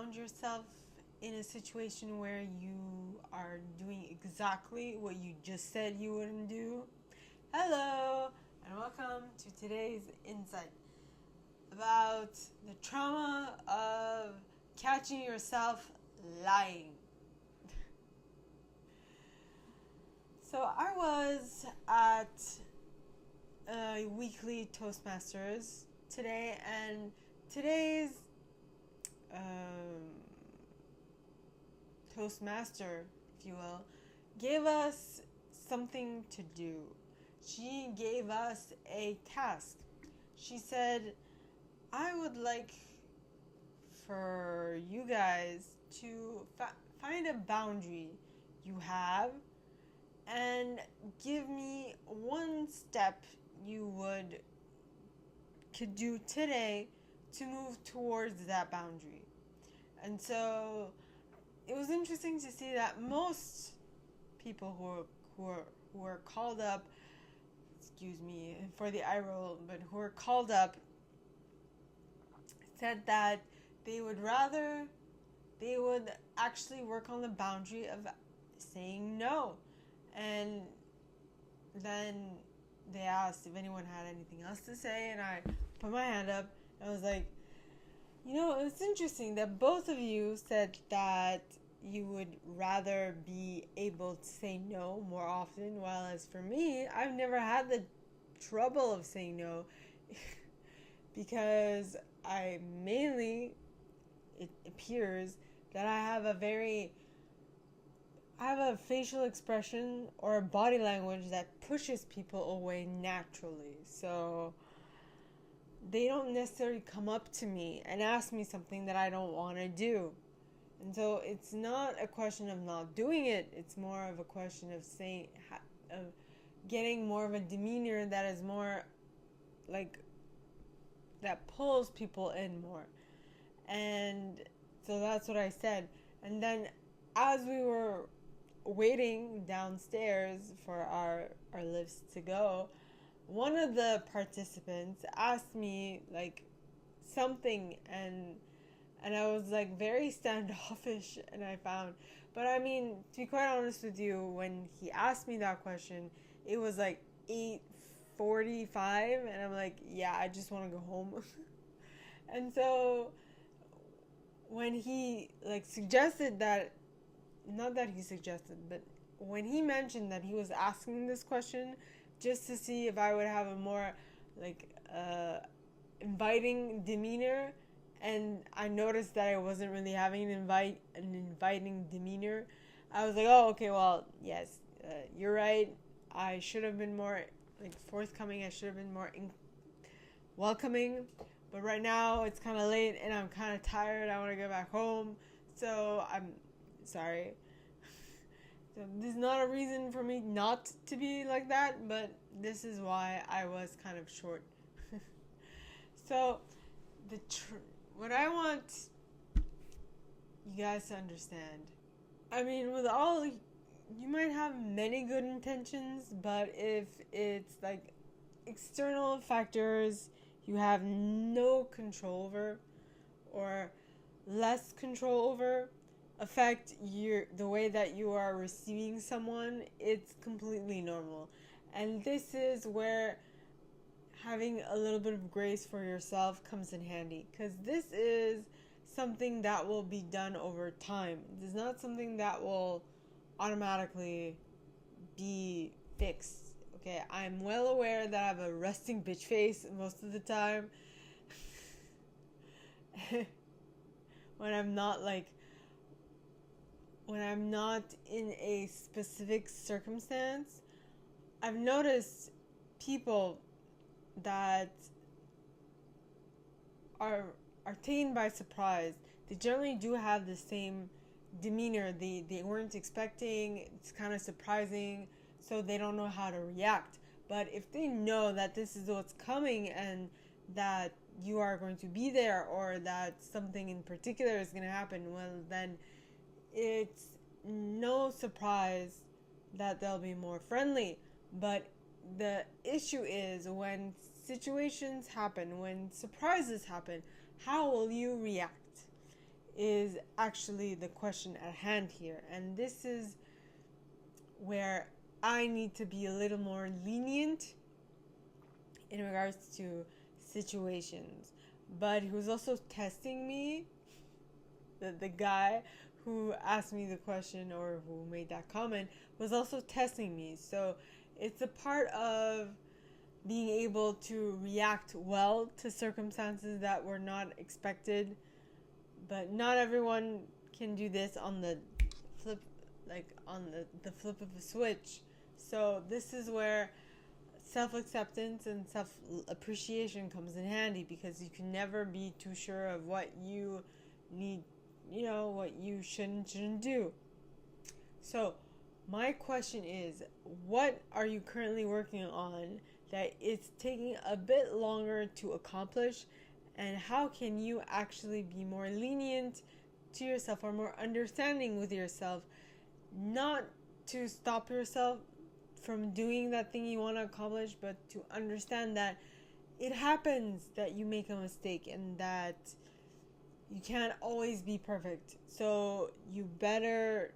found yourself in a situation where you are doing exactly what you just said you wouldn't do? Hello, and welcome to today's insight about the trauma of catching yourself lying. So I was at a weekly Toastmasters today, and today's Toastmaster, if you will, gave us something to do. She gave us a task. She said, I would like for you guys to find a boundary you have and give me one step you could do today to move towards that boundary. And so it was interesting to see that most people who are called up, excuse me for the eye roll, but who are called up said that they would actually work on the boundary of saying no. And then they asked if anyone had anything else to say, and I put my hand up. I was like, it's interesting that both of you said that you would rather be able to say no more often, while as for me, I've never had the trouble of saying no because it appears that I have a facial expression or a body language that pushes people away naturally. So they don't necessarily come up to me and ask me something that I don't want to do. And so it's not a question of not doing it. It's more of a question of getting more of a demeanor that is more like, that pulls people in more. And so that's what I said. And then as we were waiting downstairs for our lifts to go, one of the participants asked me something, and I was very standoffish, and I found, but I mean, to be quite honest with you, when he asked me that question, it was 8:45, and I'm like, yeah, I just want to go home. And so when he suggested that, not that he suggested, but when he mentioned that he was asking this question just to see if I would have a more inviting demeanor, and I noticed that I wasn't really having an inviting demeanor, I was like, oh, okay, well, yes, you're right. I should have been more forthcoming. I should have been more welcoming. But right now it's kind of late and I'm kind of tired. I want to go back home. So I'm sorry. So this is not a reason for me not to be like that, but this is why I was kind of short. So what I want you guys to understand, I mean, you might have many good intentions, but if it's external factors you have no control over or less control over affect the way that you are receiving someone, it's completely normal. And this is where having a little bit of grace for yourself comes in handy, because this is something that will be done over time. This is not something that will automatically be fixed. Okay, I'm well aware that I have a resting bitch face most of the time. when I'm not in a specific circumstance, I've noticed people that are taken by surprise. They generally do have the same demeanor. They weren't expecting. It's kind of surprising, so they don't know how to react. But if they know that this is what's coming and that you are going to be there, or that something in particular is going to happen, well, then it's no surprise that they'll be more friendly. But the issue is when situations happen, when surprises happen, how will you react? is actually the question at hand here. And this is where I need to be a little more lenient in regards to situations. But he was also testing me. The guy who asked me the question or who made that comment was also testing me. So it's a part of being able to react well to circumstances that were not expected. But not everyone can do this on the flip, like on the flip of a switch. So this is where self-acceptance and self-appreciation comes in handy, because you can never be too sure of what you need, what you shouldn't do. So my question is, what are you currently working on that it's taking a bit longer to accomplish, and how can you actually be more lenient to yourself or more understanding with yourself, not to stop yourself from doing that thing you want to accomplish, but to understand that it happens that you make a mistake and that you can't always be perfect. So you better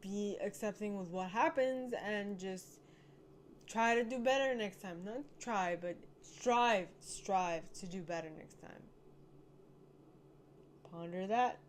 be accepting with what happens and just try to do better next time. Not try, but strive to do better next time. Ponder that.